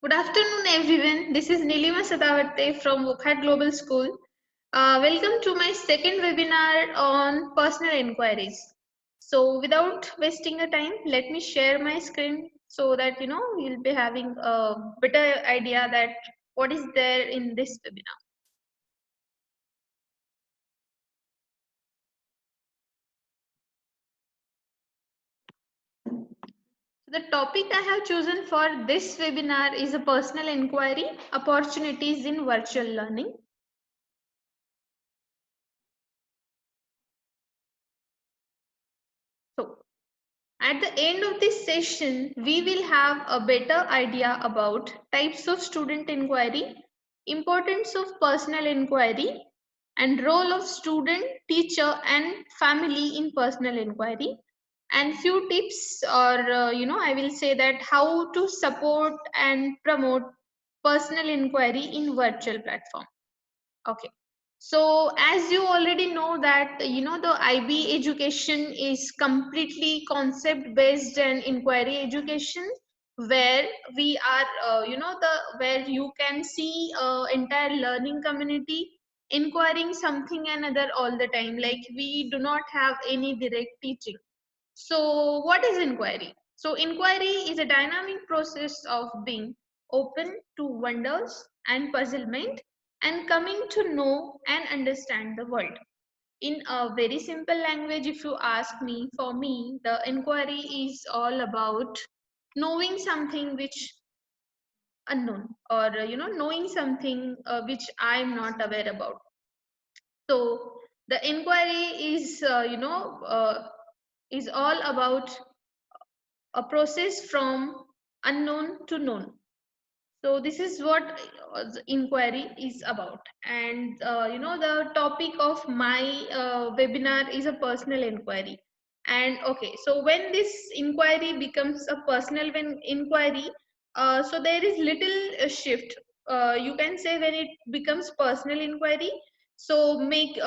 Good afternoon, everyone. This is Nilima sadavarte from Wockhardt Global School. Welcome to my second webinar on personal inquiries. So, without wasting a time, let me share my screen so that you'll be having a better idea that what is there in this webinar. The topic I have chosen for this webinar is a personal inquiry, opportunities in virtual learning. So, at the end of this session, we will have a better idea about types of student inquiry, importance of personal inquiry, and role of student, teacher, and family in personal inquiry, and few tips or I will say that how to support and promote personal inquiry in virtual platform. Okay. So as you already know that the IB education is completely concept based and inquiry education where we are the where you can see entire learning community inquiring something another all the time, like we do not have any direct teaching. So what is inquiry? So inquiry is a dynamic process of being open to wonders and puzzlement and coming to know and understand the world. In a very simple language, if you ask me, for me, the inquiry is all about knowing something which unknown, or knowing something which I'm not aware about. So the inquiry is all about a process from unknown to known. So this is what the inquiry is about. And the topic of my webinar is a personal inquiry. And okay, so when this inquiry becomes a personal inquiry, so there is little shift. You can say when it becomes personal inquiry, so make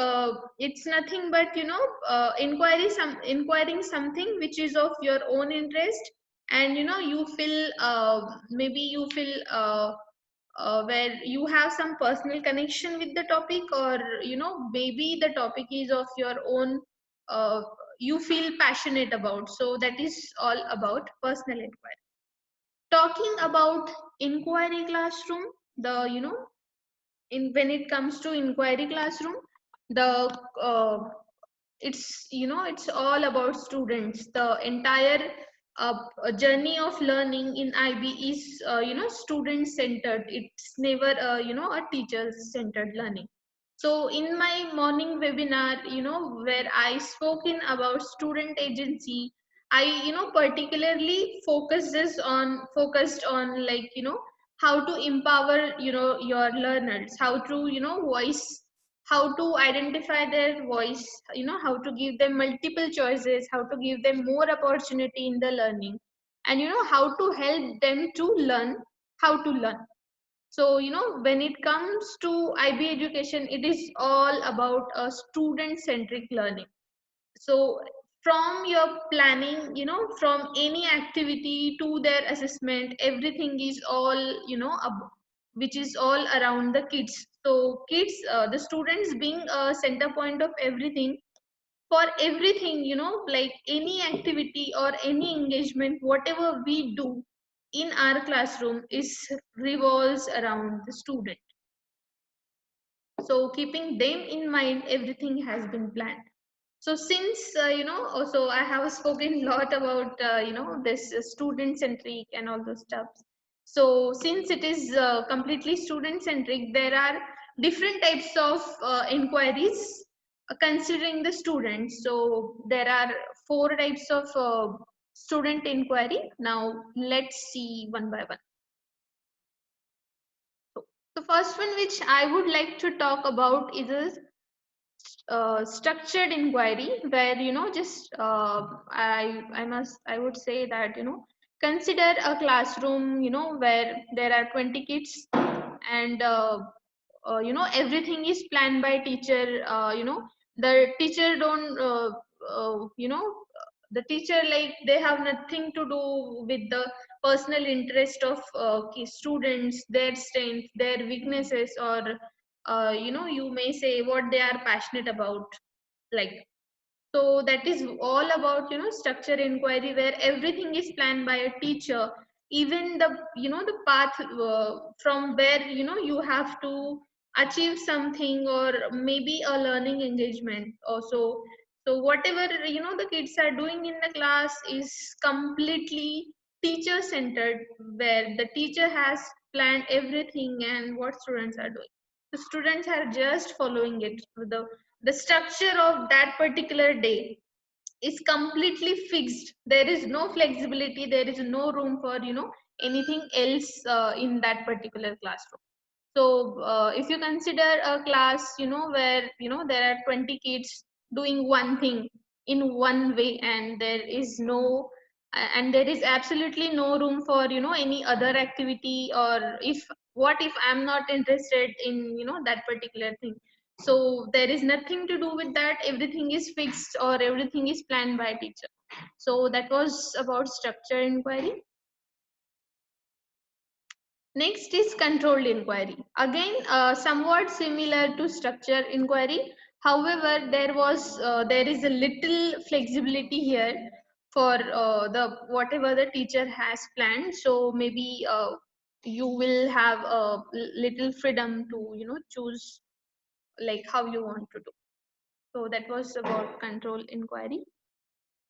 it's nothing but inquiring something which is of your own interest, and you feel maybe you feel where you have some personal connection with the topic, or maybe the topic is of your own, uh, you feel passionate about, so that is all about personal inquiry. Talking about inquiry classroom, the in when it comes to inquiry classroom, the uh, it's all about students. The entire journey of learning in IB is student centered. It's never a teacher centered learning. So in my morning webinar, where I spoke in about student agency, I particularly focused on, like how to empower your learners, how to voice, how to identify their voice, how to give them multiple choices, how to give them more opportunity in the learning, and how to help them to learn how to learn. So when it comes to IB education, it is all about a student centric learning. So from your planning, from any activity to their assessment, everything is all which is all around the kids. So kids, the students being a center point of everything. For everything, like any activity or any engagement, whatever we do in our classroom is revolves around the student. So keeping them in mind, everything has been planned. So since also I have spoken a lot about this student centric and all those stuff. So since it is completely student centric, there are different types of inquiries considering the students. So there are four types of student inquiry. Now let's see one by one. So the first one which I would like to talk about is a structured inquiry, where just I would say that consider a classroom where there are 20 kids, and everything is planned by teacher. The teacher don't uh, you know the teacher, like they have nothing to do with the personal interest of students, their strength, their weaknesses, or you may say what they are passionate about, like. So that is all about structure inquiry, where everything is planned by a teacher, even the the path from where you have to achieve something, or maybe a learning engagement also. So whatever the kids are doing in the class is completely teacher centered, where the teacher has planned everything and what students are doing. The students are just following it. The structure of that particular day is completely fixed. There is no flexibility, there is no room for anything else in that particular classroom. So if you consider a class where there are 20 kids doing one thing in one way, and there is no and there is absolutely no room for any other activity, or if what if I'm not interested in that particular thing. So there is nothing to do with that, everything is fixed or everything is planned by teacher. So that was about structure inquiry. Next is controlled inquiry. Again, somewhat similar to structure inquiry. However, there is a little flexibility here for the whatever the teacher has planned. So maybe you will have a little freedom to choose like how you want to do. So that was about control inquiry.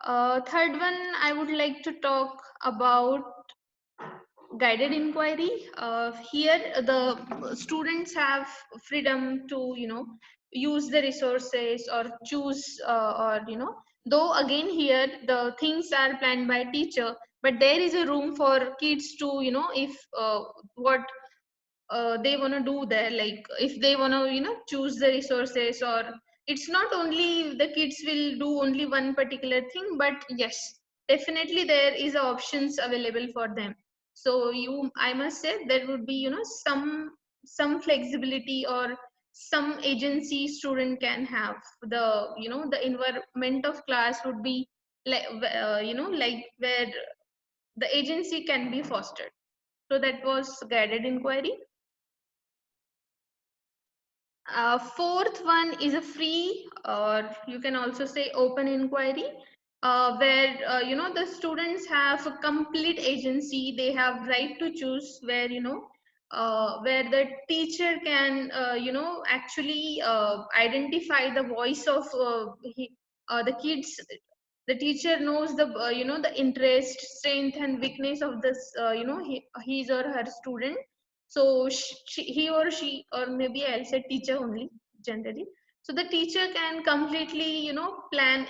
Third one, I would like to talk about guided inquiry. Here the students have freedom to use the resources or choose, or though again here the things are planned by teacher, but there is a room for kids to if what they want to do there, like if they want to choose the resources, or it's not only the kids will do only one particular thing, but yes, definitely there is options available for them. So I must say there would be some flexibility or some agency student can have. The the environment of class would be like like where the agency can be fostered. So that was guided inquiry. Fourth one is a free, or you can also say open inquiry, where the students have a complete agency. They have right to choose, where where the teacher can actually identify the voice of the kids. The teacher knows the the interest, strength, and weakness of this his or her student. So he or she, or maybe I'll say teacher only generally. So the teacher can completely plan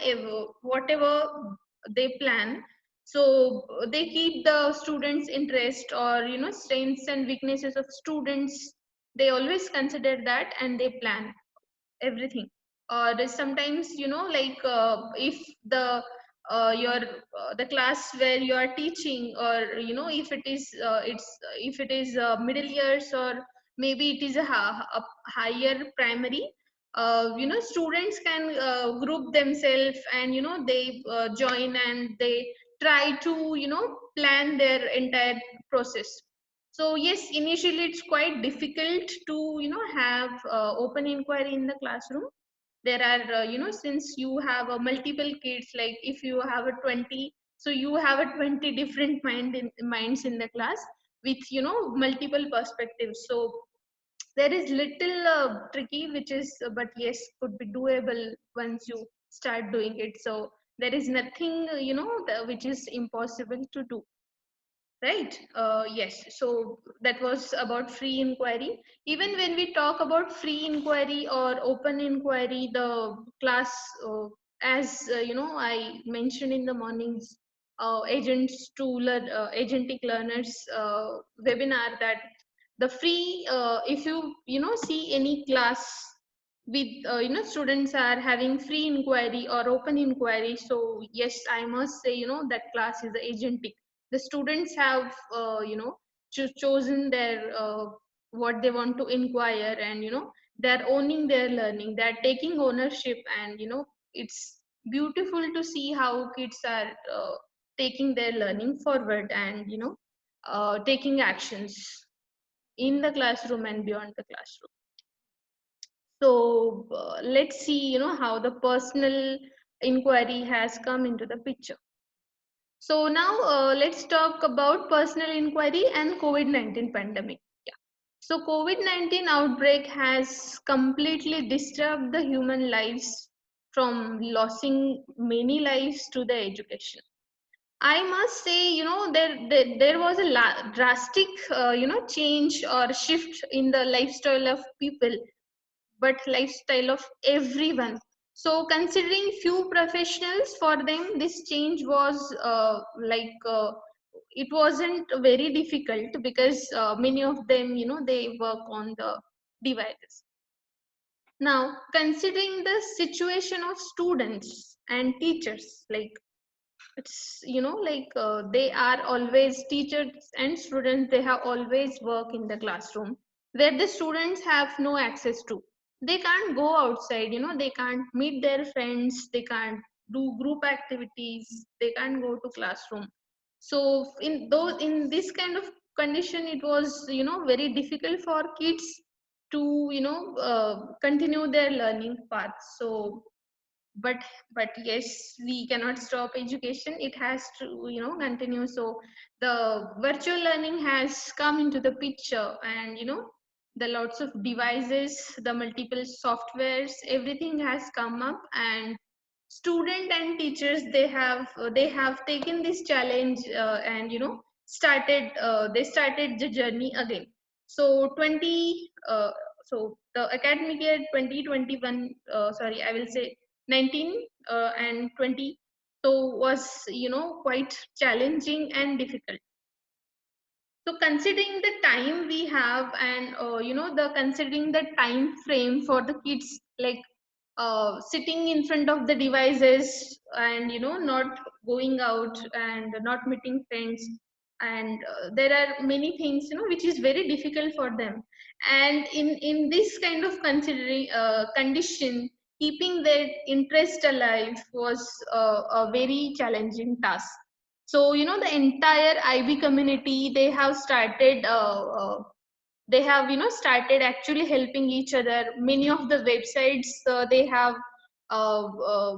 whatever they plan. So they keep the students interest, or strengths and weaknesses of students, they always consider that and they plan everything. Or there's sometimes like if your the class where you are teaching, or if it is if it is middle years, or maybe it is a higher primary, students can group themselves, and they join and they try to plan their entire process. So yes, initially it's quite difficult to have open inquiry in the classroom. There are since you have multiple kids, like if you have a 20, so you have a 20 different minds in the class with multiple perspectives. So there is little tricky, which is but yes, could be doable once you start doing it. So there is nothing which is impossible to do. Right. Yes. So that was about free inquiry. Even when we talk about free inquiry or open inquiry, the class, as I mentioned in the mornings, agents to learn, agentic learners webinar, that the free, if you see any class with students are having free inquiry or open inquiry, so yes, I must say that class is agentic. The students have chosen their what they want to inquire, and they're owning their learning, they're taking ownership, and it's beautiful to see how kids are taking their learning forward. And taking actions in the classroom and beyond the classroom. So let's see, how the personal inquiry has come into the picture. So now let's talk about personal inquiry and COVID-19 pandemic. Yeah. So COVID-19 outbreak has completely disturbed the human lives, from losing many lives to the education. I must say, there was a drastic, change or shift in the lifestyle of people, but lifestyle of everyone. So considering few professionals, for them this change was it wasn't very difficult, because many of them, they work on the devices. Now considering the situation of students and teachers, like, it's, they are always, teachers and students, they have always work in the classroom, where the students have no access to. They can't go outside, they can't meet their friends, they can't do group activities, they can't go to classroom. So in this kind of condition, it was, very difficult for kids to, continue their learning path. So but yes, we cannot stop education, it has to, continue. So the virtual learning has come into the picture, and the lots of devices, the multiple softwares, everything has come up, and student and teachers, they have taken this challenge, and they started the journey again. So 20 so the academic year 2021, sorry, I will say 19 and 20, so was, quite challenging and difficult. So considering the time we have, and the considering the time frame for the kids, like sitting in front of the devices, and not going out and not meeting friends, and there are many things, which is very difficult for them. And in this kind of considering condition, keeping their interest alive was a very challenging task. So the entire IB community, they have, started actually helping each other. Many of the websites, they have uh,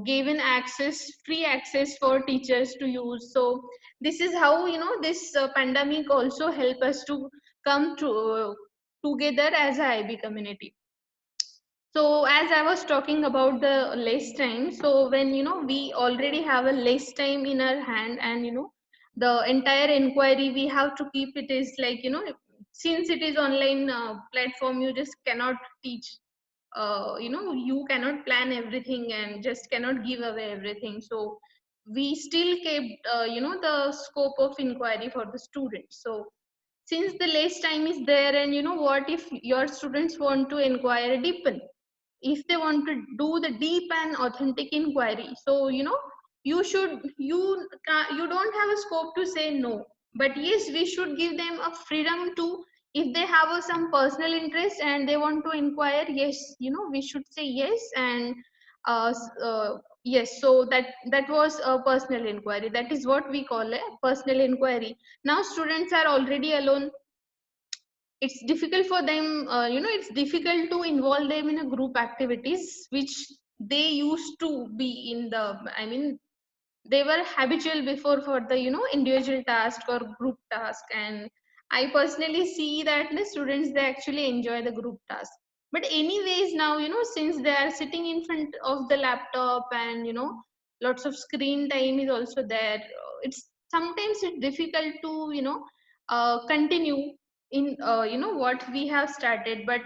given free access for teachers to use. So this is how, this pandemic also help us to come to together as a IB community. So as I was talking about the less time, so when, we already have a less time in our hand, and the entire inquiry we have to keep it is like, since it is online platform, you just cannot teach, you cannot plan everything and just cannot give away everything. So we still kept, the scope of inquiry for the students. So since the less time is there, and what if your students want to inquire deepen, if they want to do the deep and authentic inquiry, so you don't have a scope to say no. But yes, we should give them a freedom to, if they have some personal interest and they want to inquire, yes, we should say yes. And yes, so that was a personal inquiry, that is what we call a personal inquiry. Now students are already alone, it's difficult for them, it's difficult to involve them in a group activities, which they used to be in the, I mean, they were habitual before for the, individual task or group task. And I personally see that the students, they actually enjoy the group task. But anyways, now, since they are sitting in front of the laptop, and lots of screen time is also there, it's sometimes it's difficult to, continue in, what we have started. But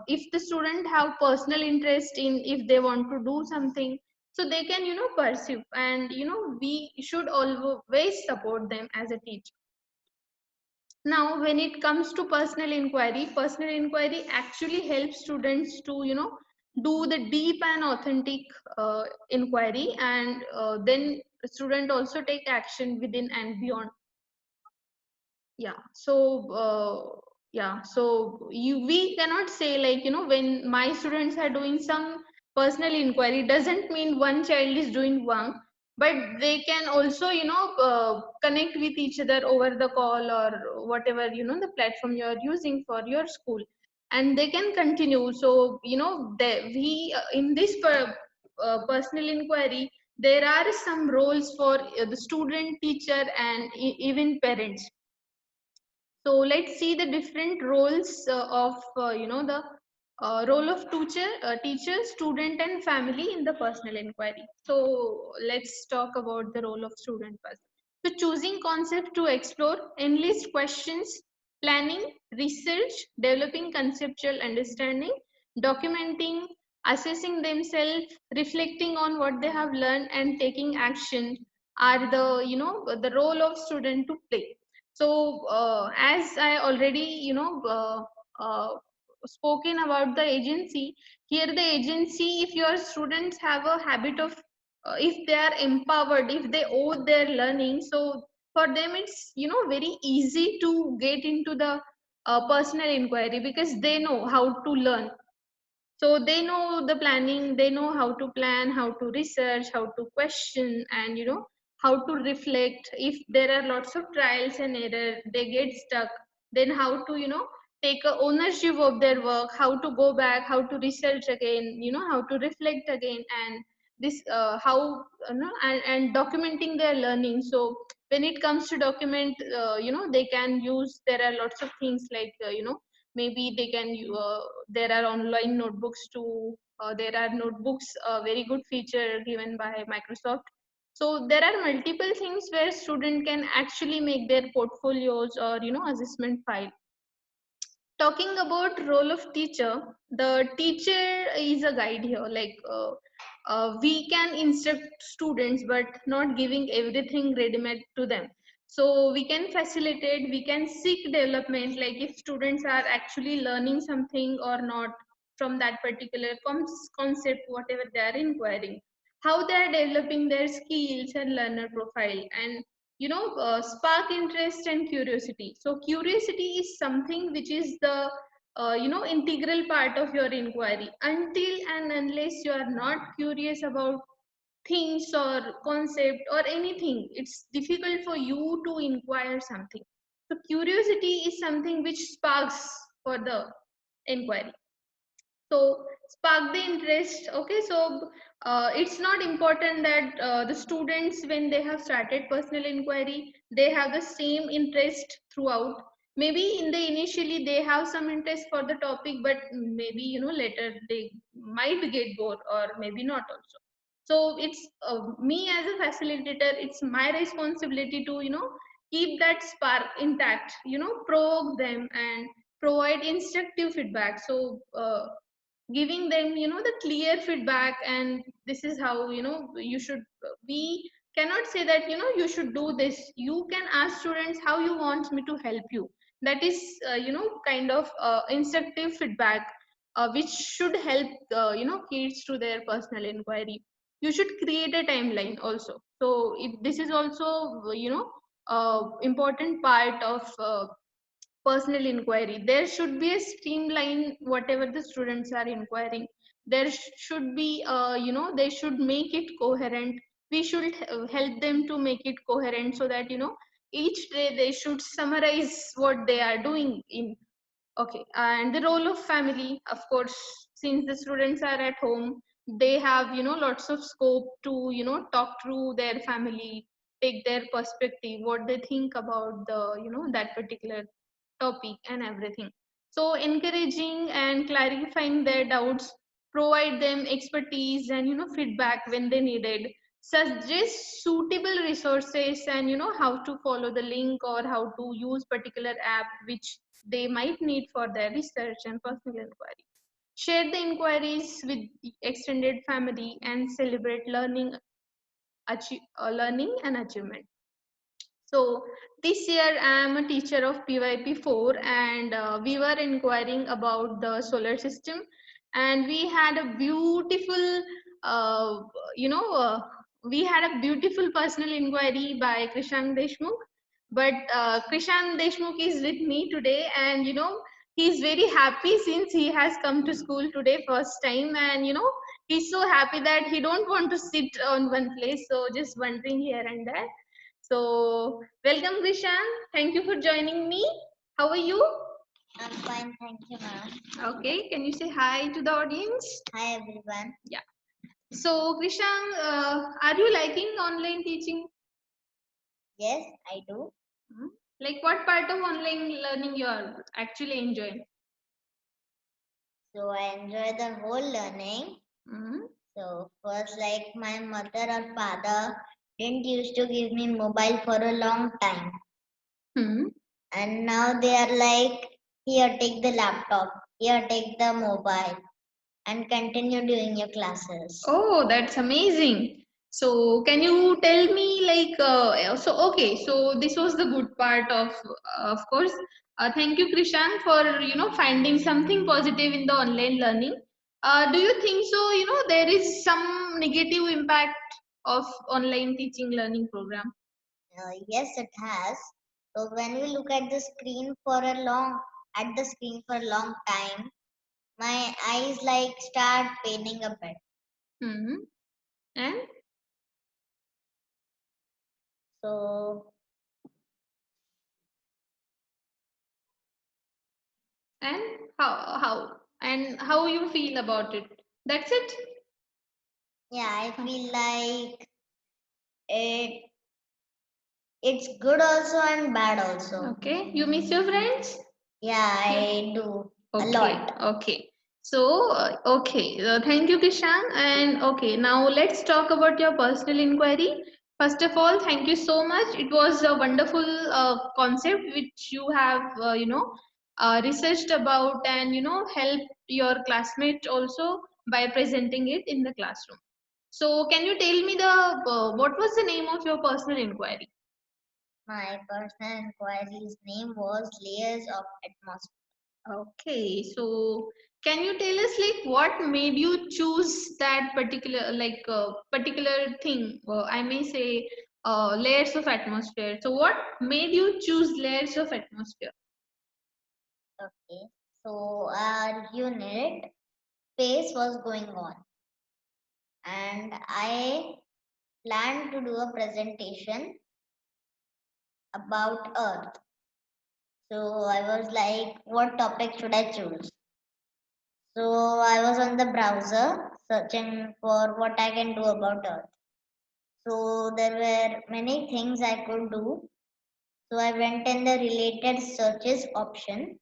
if the student have personal interest in, if they want to do something, so they can, pursue. And we should always support them as a teacher. Now when it comes to personal inquiry actually helps students to, do the deep and authentic inquiry, and then the student also take action within and beyond. Yeah. So yeah, so we cannot say, like, when my students are doing some personal inquiry, doesn't mean one child is doing wrong. but they can also, connect with each other over the call or whatever, the platform you are using for your school, and they can continue. So, we in this personal inquiry, there are some roles for the student, teacher, and even parents. So let's see the different roles of the role of teacher, student, and family in the personal inquiry. So let's talk about the role of student first. So choosing concept to explore, enlist questions, planning, research, developing conceptual understanding, documenting, assessing themselves, reflecting on what they have learned, and taking action are the, the role of student to play. So, as I already, spoken about the agency, here the agency, if your students have a habit of, if they are empowered, if they owe their learning, so for them it's, very easy to get into the personal inquiry because they know how to learn. So they know the planning, they know how to plan, how to research, how to question, and how to reflect. If there are lots of trials and error, they get stuck, then how to, take a ownership of their work, how to go back, how to research again, how to reflect again, and this how, and documenting their learning. So when it comes to document, they can use, there are lots of things like, maybe they can there are online notebooks too. There are notebooks, a very good feature given by Microsoft. So there are multiple things where student can actually make their portfolios or, assessment file. Talking about role of teacher, the teacher is a guide here. Like, we can instruct students but not giving everything ready made to them. So we can facilitate, we can seek development, like if students are actually learning something or not from that particular concept, whatever they are inquiring, how they are developing their skills and learner profile, and spark interest and curiosity. So curiosity is something which is the, integral part of your inquiry. Until and unless you are not curious about things or concept or anything, it's difficult for you to inquire something. So curiosity is something which sparks for the inquiry. So spark the interest. Okay, so it's not important that the students, when they have started personal inquiry, they have the same interest throughout. Maybe in the initially they have some interest for the topic, but maybe, later they might get bored, or maybe not also. So it's me as a facilitator, it's my responsibility to, keep that spark intact, provoke them and provide instructive feedback. So giving them, the clear feedback, and this is how, you should, we cannot say that, you should do this. You can ask students how you want me to help you. That is, kind of instructive feedback, which should help, kids to their personal inquiry. You should create a timeline also. So this is also, important part of personal inquiry. There should be a streamline whatever the students are inquiring. There should be, they should make it coherent. We should help them to make it coherent, so that, each day they should summarize what they are doing in. Okay, and the role of family, of course, since the students are at home, they have, lots of scope to, talk through their family, take their perspective, what they think about the, that particular topic and everything. So encouraging and clarifying their doubts, provide them expertise and, feedback when they needed, suggest suitable resources, and how to follow the link or how to use particular app which they might need for their research and personal inquiry. Share the inquiries with the extended family and celebrate learning and achievement. So this year I am a teacher of PYP 4, and we were inquiring about the solar system, and we had a beautiful, uh, you know, uh, we had a beautiful personal inquiry by Krishan Deshmukh. But Krishan Deshmukh is with me today, and he's very happy since he has come to school today first time, and He's so happy that he don't want to sit on one place, so just wandering here and there. So welcome, Krishan. Thank you for joining me. How are you? I'm fine, thank you, ma'am. Okay, can you say hi to the audience? Hi, everyone. Yeah. So Krishan, are you liking online teaching? Yes, I do. Like what part of online learning you are actually enjoying? So I enjoy the whole learning. Mm-hmm. So first, like my mother or father didn't used to give me mobile for a long time, Hmm. and now they are like, here, take the laptop, here, take the mobile, and continue doing your classes. Oh, that's amazing. So, can you tell me, like, okay, so this was the good part of course. Thank you, Krishan, for finding something positive in the online learning. Do you think so? There is some negative impact of online teaching learning program. Yes, it has. So when we look at the screen for a long, at the screen for a long time, my eyes like start paining a bit. Mm-hmm. And So and how you feel about it? That's it. yeah, I feel like it it's good also and bad also. Okay, you miss your friends? Yeah, Yeah. I do a Okay, lot. okay. So, okay, thank you, Kishan. And okay, now let's talk about your personal inquiry. First of all, thank you so much. It was a wonderful concept which you have, researched about and helped your classmate also by presenting it in the classroom. So, can you tell me the what was the name of your personal inquiry? My personal inquiry's name was layers of atmosphere. Okay, so can you tell us like what made you choose that particular thing? I may say layers of atmosphere. So what made you choose layers of atmosphere? Okay. So our unit space was going on, and I planned to do a presentation about Earth. So I was like, what topic should I choose? So I was on the browser searching for what I can do about Earth. So there were many things I could do. So I went in the related searches option,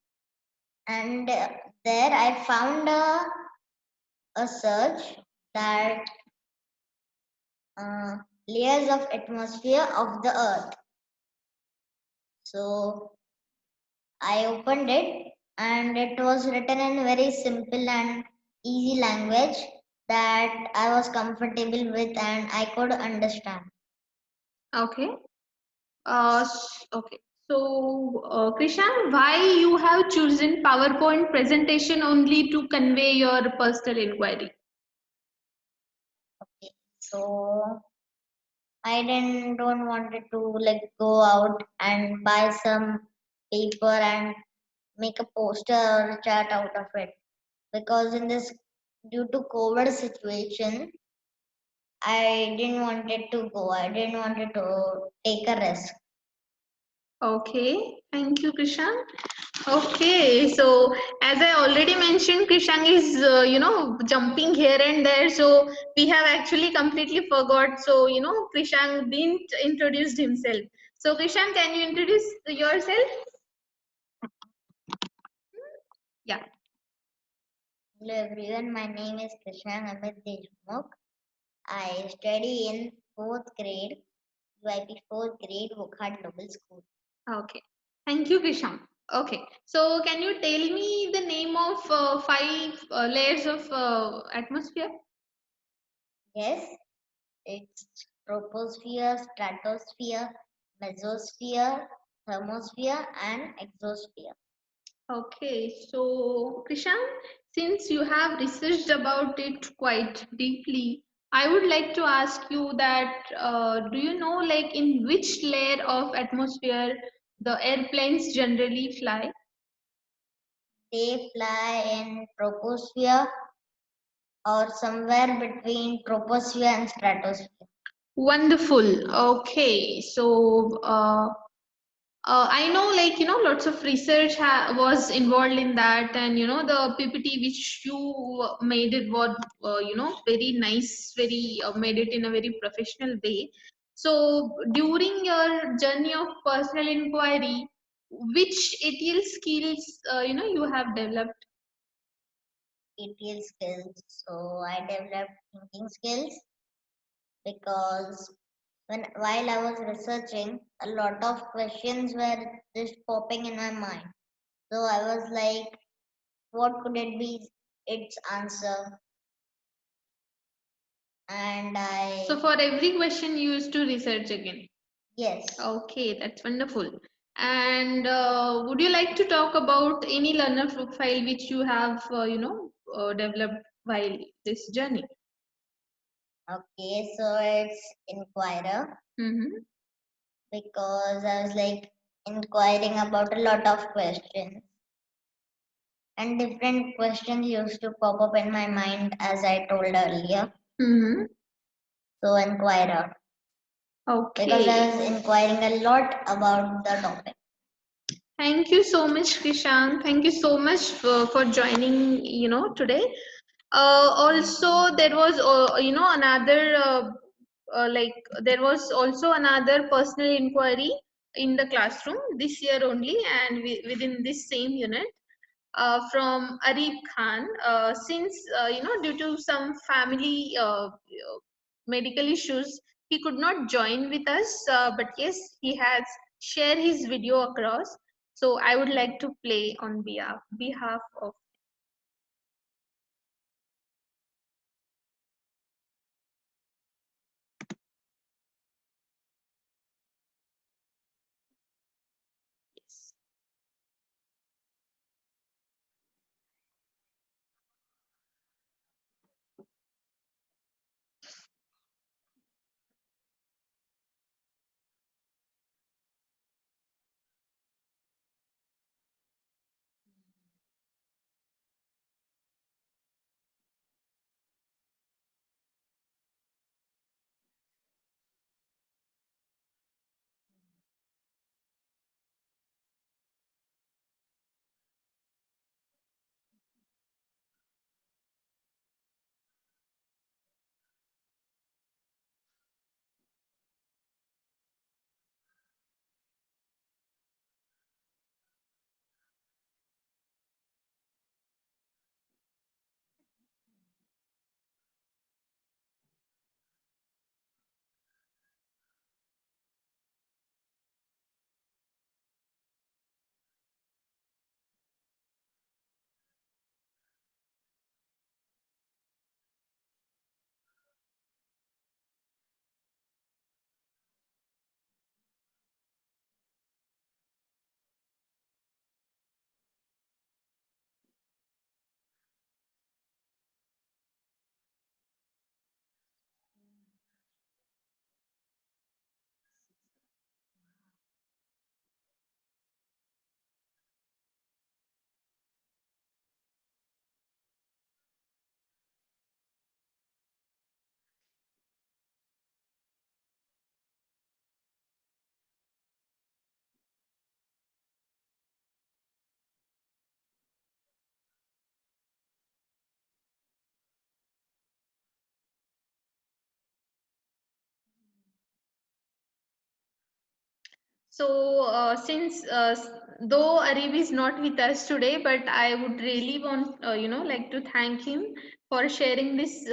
and there I found a search that uh, layers of atmosphere of the Earth. So I opened it, and it was written in very simple and easy language that I was comfortable with and I could understand. Okay. Okay. So, Krishan, why you have chosen PowerPoint presentation only to convey your personal inquiry? Okay. So I didn't don't wanted to like go out and buy some paper and make a poster or a chart out of it, because in this, due to COVID situation, I didn't wanted to go. I didn't wanted to take a risk. Okay, thank you, Krishan. Okay, so as I already mentioned, Krishan is jumping here and there. So we have actually completely forgot. So Krishan didn't introduce himself. So Krishan, can you introduce yourself? Yeah. Hello everyone, my name is Krishna Amit Deshmukh. I study in fourth grade, UIP fourth grade, Wockhardt Global School. Okay. Thank you, Krishan. Okay. So can you tell me the name of five layers of atmosphere? Yes, it's troposphere, stratosphere, mesosphere, thermosphere, and exosphere. Okay, so Krishan, since you have researched about it quite deeply, I would like to ask you that do you know like in which layer of atmosphere the airplanes generally fly? They fly in troposphere or somewhere between troposphere and stratosphere. Wonderful. Okay, so I know, like, lots of research was involved in that, and the PPT which you made it was, very nice, very made it in a very professional way. So, during your journey of personal inquiry, which ATL skills, you have developed? ETL skills. So I developed thinking skills because while I was researching, a lot of questions were just popping in my mind. So I was like, what could it be its answer? And So, for every question, you used to research again. yes, Okay, that's wonderful. And would you like to talk about any learner profile which you have, developed while this journey? okay, so it's inquirer Mm-hmm. because I was like inquiring about a lot of questions and different questions used to pop up in my mind as I told earlier. Mm-hmm. So inquirer because I Okay. was inquiring a lot about the topic. Thank you so much, Krishan. Thank you so much for joining, today. Also, there was, another, like, there was also another personal inquiry in the classroom this year only, and within this same unit. From Arif Khan. Since due to some family medical issues, he could not join with us. But yes, he has shared his video across. So I would like to play on behalf of. Yes. So, since though Arif is not with us today, but I would really want, like to thank him for sharing this,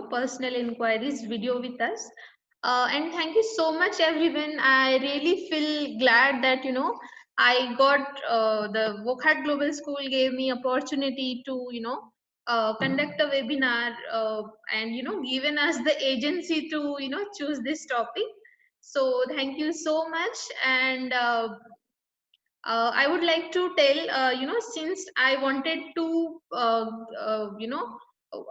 personal inquiries video with us. And thank you so much, everyone. I really feel glad that, I got the Wockhardt Global School gave me opportunity to, conduct a webinar and, given us the agency to, choose this topic. So thank you so much. And I would like to tell, since I wanted to,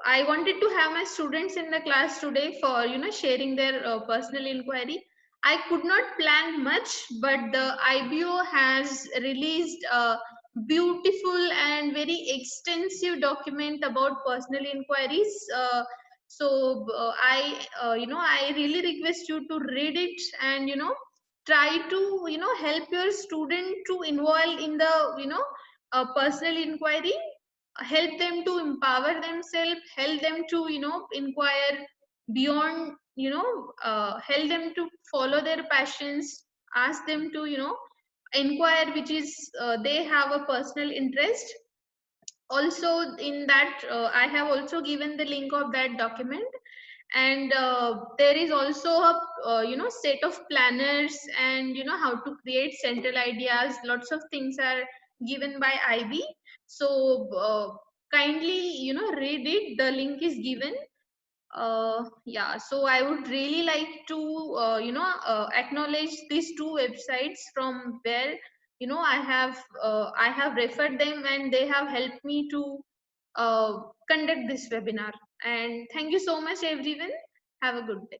I wanted to have my students in the class today for, sharing their personal inquiry. I could not plan much, but the IBO has released beautiful and very extensive document about personal inquiries. I really request you to read it, and try to help your student to involve in the personal inquiry. Help them to empower themselves, help them to inquire beyond, help them to follow their passions, ask them to inquire which is they have a personal interest. Also in that, I have also given the link of that document. And there is also a set of planners, and how to create central ideas. Lots of things are given by IB. So kindly read it, the link is given. Yeah, so I would really like to acknowledge these two websites from where I have referred them, and they have helped me to conduct this webinar. And thank you so much everyone. Have a good day.